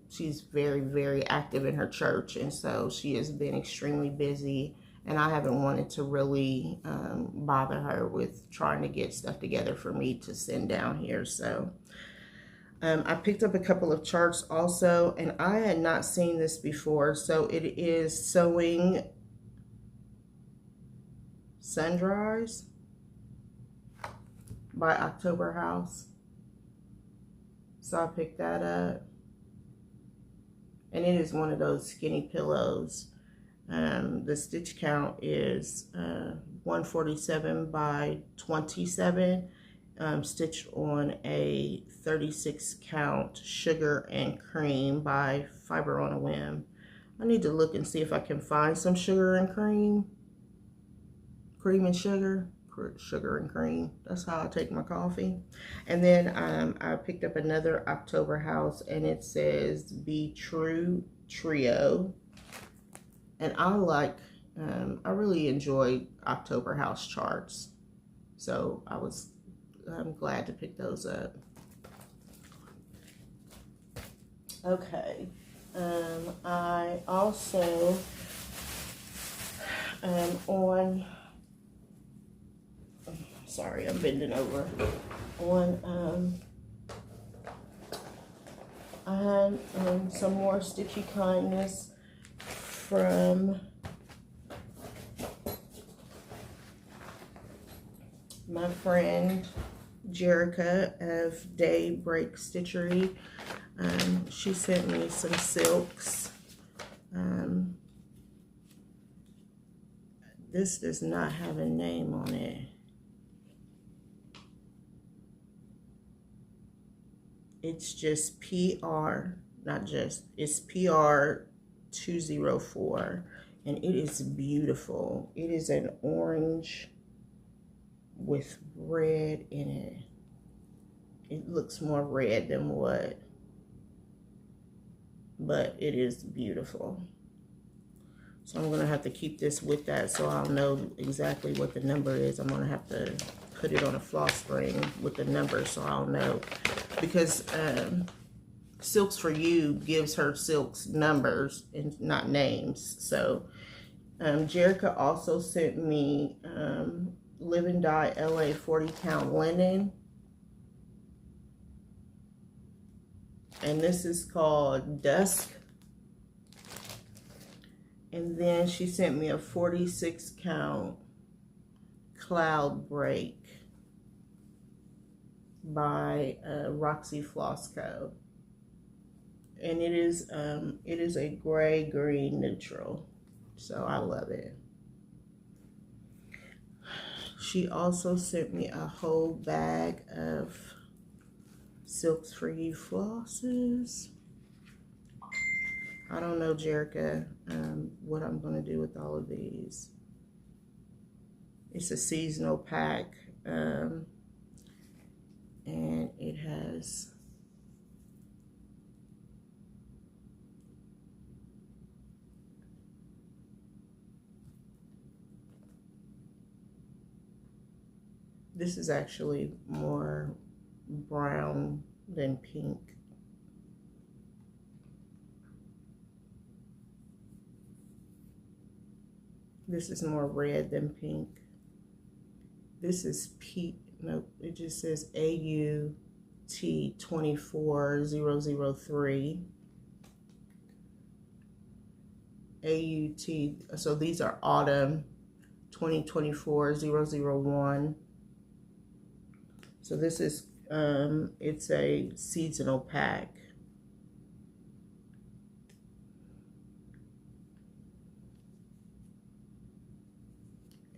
She's very, very active in her church, and so she has been extremely busy, and I haven't wanted to really bother her with trying to get stuff together for me to send down here. So I picked up a couple of charts also, and I had not seen this before. So it is Sewing Sundries by October House. So I picked that up, and it is one of those skinny pillows. The stitch count is 147 by 27, stitched on a 36 count sugar and cream by Fiber on a Whim. I need to look and see if I can find some sugar and cream. Cream and sugar. Sugar and cream. That's how I take my coffee. And then I picked up another October house, and it says Be True Trio. And I really enjoy October house charts. So I'm glad to pick those up. Okay. I also sorry, I'm bending over. I had some more Stitchy Kindness from my friend Jerica of Daybreak Stitchery. She sent me some silks. This does not have a name on it. It's just PR, it's PR 204, and it is beautiful. It is an orange with red in it. It looks more red than what, but it is beautiful. So I'm gonna have to keep this with that so I'll know exactly what the number is. I'm gonna have to put it on a floss string with the number so I'll know, because Silks for You gives her silks numbers and not names. So Jerica also sent me Live and Dye LA 40 count linen, and this is called Dusk. And then she sent me a 46 count Cloud Break by Roxy Floss Co. And it is a gray green neutral, so I love it. She also sent me a whole bag of Silks for You flosses. I don't know, Jerica, what I'm going to do with all of these. It's a seasonal pack, and it has this is actually more brown than pink. This is more red than pink. This is P, nope, it just says AUT 24003. AUT, so these are Autumn 2024-001. So this is, it's a seasonal pack.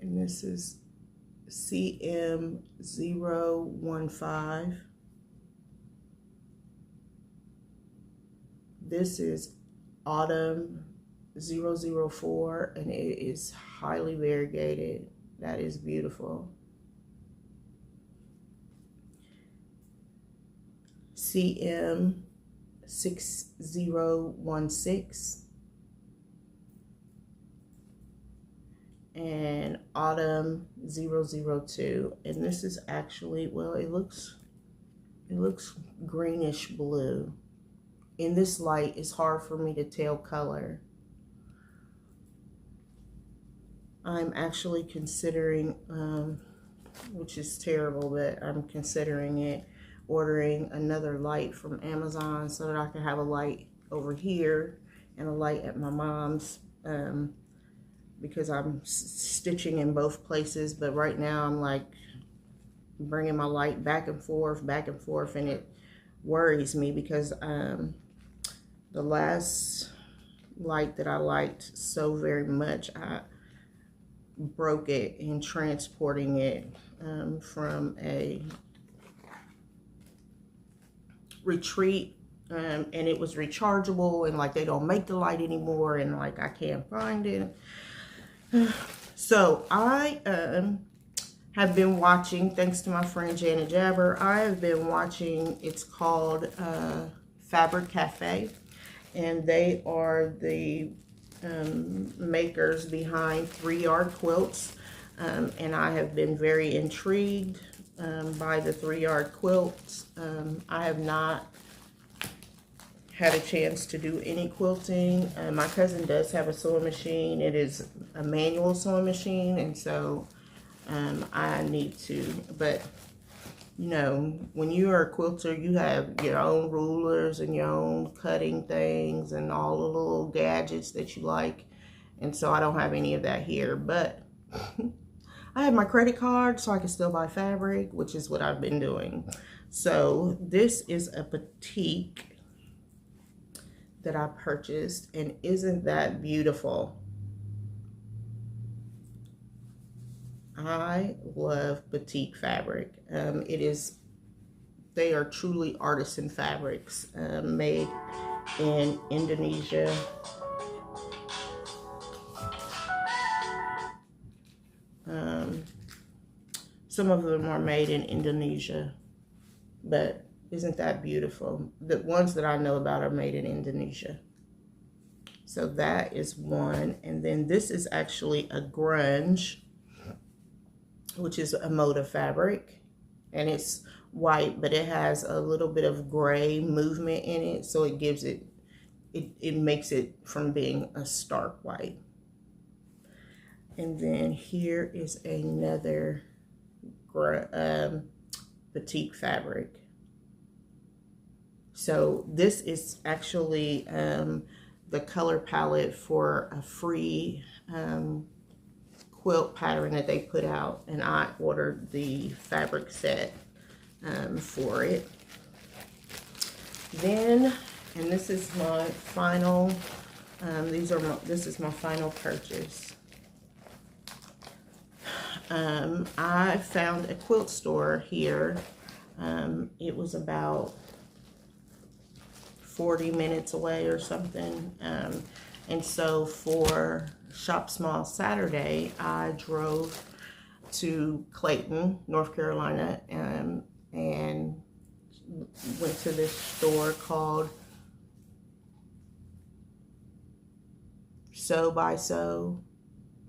And this is CM015. This is Autumn 004, and it is highly variegated. That is beautiful. CM6016. And Autumn 002, and this is actually, well, it looks greenish blue. In this light, it's hard for me to tell color. I'm actually considering, which is terrible, but I'm considering it, ordering another light from Amazon so that I can have a light over here and a light at my mom's, because I'm stitching in both places. But right now I'm like bringing my light back and forth, and it worries me because the last light that I liked so very much. I broke it in transporting it from a retreat, and it was rechargeable, and like they don't make the light anymore, and like I can't find it. So I have been watching, thanks to my friend Janet Jabber, I have been watching, it's called Fabric Cafe, and they are the makers behind 3-yard quilts, and I have been very intrigued by the 3-yard quilts. I have not had a chance to do any quilting. My cousin does have a sewing machine. It is a manual sewing machine, and so I need to, but you know, when you are a quilter, you have your own rulers and your own cutting things and all the little gadgets that you like, and so I don't have any of that here, but I have my credit card so I can still buy fabric, which is what I've been doing. So this is a batik that I purchased, and isn't that beautiful? I love batik fabric. They are truly artisan fabrics, made in Indonesia. Some of them are made in Indonesia, but isn't that beautiful? The ones that I know about are made in Indonesia. So that is one, and then this is actually a grunge, which is a mode of fabric, and it's white, but it has a little bit of gray movement in it, so it gives it, it makes it from being a stark white. And then here is another batik fabric. So this is actually the color palette for a free quilt pattern that they put out, and I ordered the fabric set for it. Then, and this is my final, this is my final purchase. I found a quilt store here. It was about 40 minutes away or something, and so for Shop Small Saturday, I drove to Clayton, North Carolina, and went to this store called Sew by Sew,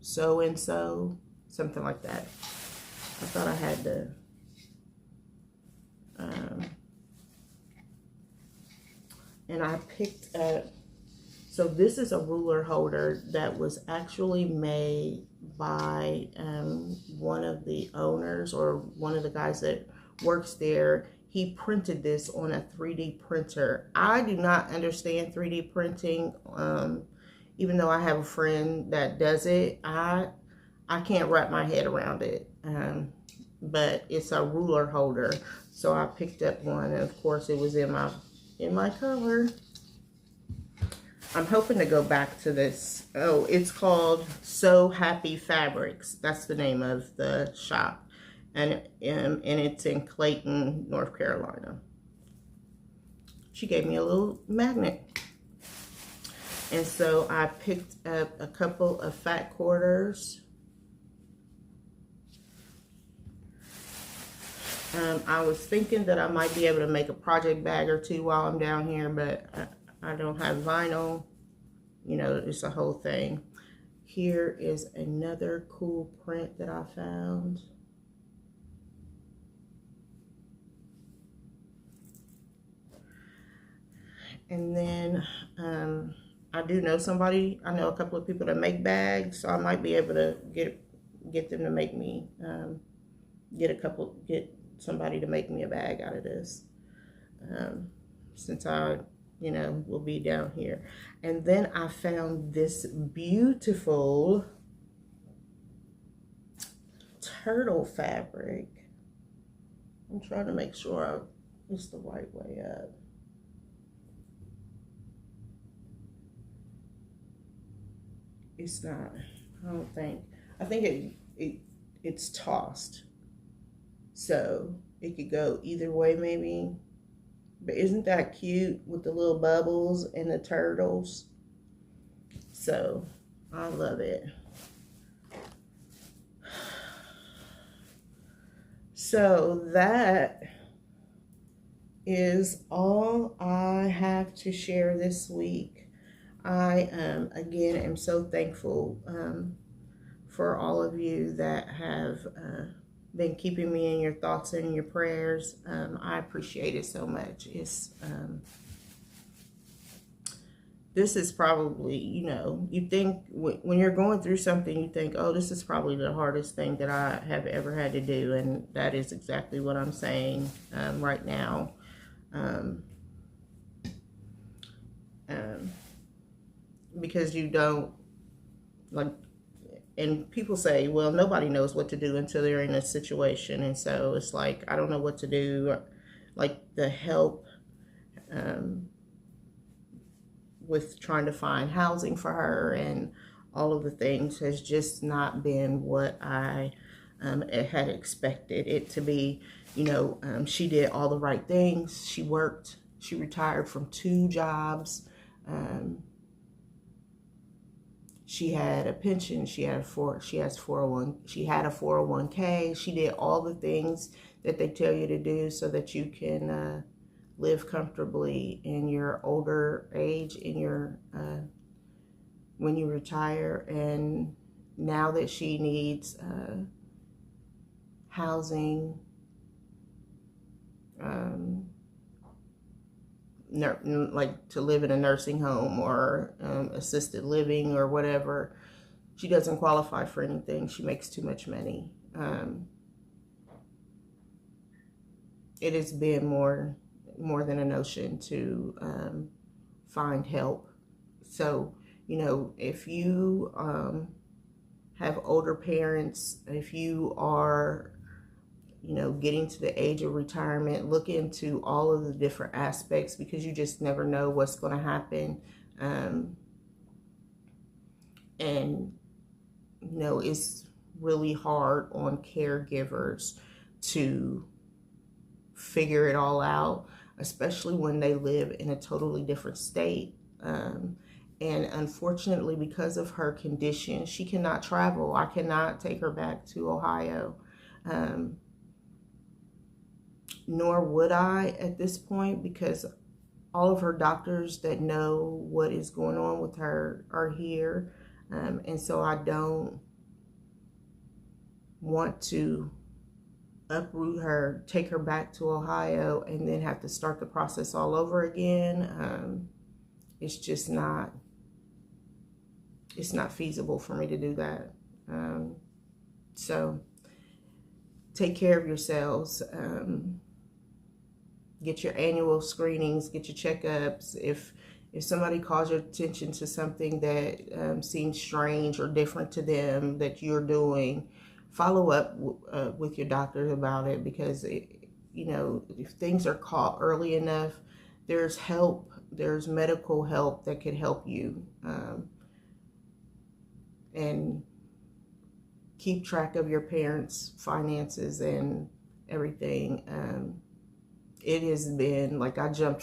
Sew and Sew, something like that. I thought I had to and I picked up, so this is a ruler holder that was actually made by one of the owners, or one of the guys that works there. He printed this on a 3D printer. I do not understand 3D printing, even though I have a friend that does it. I can't wrap my head around it, but it's a ruler holder, so I picked up one, and of course it was in my color. I'm hoping to go back to this. Oh, it's called So Happy Fabrics. That's the name of the shop, and it's in Clayton, North Carolina. She gave me a little magnet, and so I picked up a couple of fat quarters. I was thinking that I might be able to make a project bag or two while I'm down here, but I don't have vinyl. You know, it's a whole thing. Here is another cool print that I found. And then I do know somebody, I know a couple of people that make bags, so I might be able to get them to make me, get somebody to make me a bag out of this, since I, you know, will be down here. And then I found this beautiful turtle fabric. I'm trying to make sure it's the right way up. It's not. I don't think. I think it's tossed. So it could go either way maybe. But isn't that cute with the little bubbles and the turtles? So I love it. So that is all I have to share this week. I again am so thankful for all of you that have been keeping me in your thoughts and your prayers. I appreciate it so much. This is probably, you think when you're going through something, you think, oh, this is probably the hardest thing that I have ever had to do. And that is exactly what I'm saying right now. Because you don't, like, and people say, well, nobody knows what to do until they're in a situation. And so it's like, I don't know what to do. Like the help with trying to find housing for her and all of the things has just not been what I had expected it to be. She did all the right things. She worked. She retired from 2 jobs. She had a pension. She had a 401k. She did all the things that they tell you to do so that you can live comfortably in your older age, when you retire. And now that she needs housing, like to live in a nursing home or assisted living or whatever, she doesn't qualify for anything. She makes too much money. It has been more than a notion to find help. So, if you have older parents, if you are getting to the age of retirement, look into all of the different aspects, because you just never know what's going to happen. And it's really hard on caregivers to figure it all out, especially when they live in a totally different state. And unfortunately, because of her condition, she cannot travel. I cannot take her back to Ohio. Nor would I at this point, because all of her doctors that know what is going on with her are here. And so I don't want to uproot her, take her back to Ohio, and then have to start the process all over again. It's just not, it's not feasible for me to do that. So take care of yourselves. Get your annual screenings, get your checkups. If somebody calls your attention to something that seems strange or different to them that you're doing, follow up with your doctor about it, because if things are caught early enough, there's help. There's medical help that could help you, and keep track of your parents' finances and everything. It has been like I jumped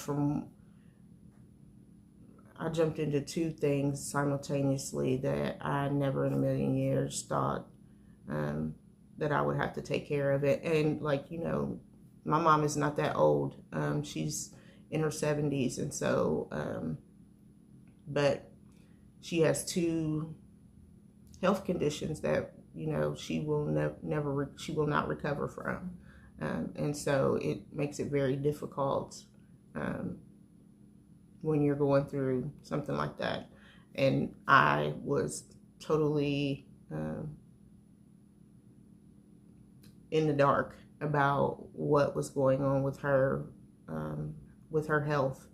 into 2 things simultaneously that I never in a million years thought that I would have to take care of it. And my mom is not that old. She's in her 70s, and so but she has 2 health conditions that she will not recover from. And so it makes it very difficult when you're going through something like that. And I was totally in the dark about what was going on with her health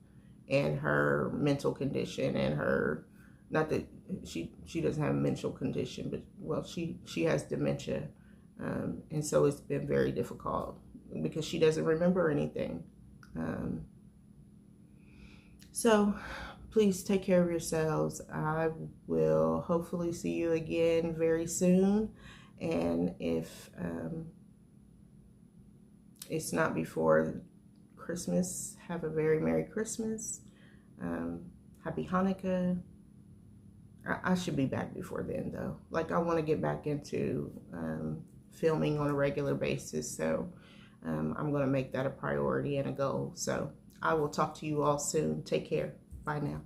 and her mental condition, and her, not that she doesn't have a mental condition, but well, she has dementia. And so it's been very difficult because she doesn't remember anything. So please take care of yourselves. I will hopefully see you again very soon. And if it's not before Christmas, have a very Merry Christmas. Happy Hanukkah. I should be back before then, though. Like, I want to get back into filming on a regular basis. So I'm going to make that a priority and a goal. So I will talk to you all soon. Take care. Bye now.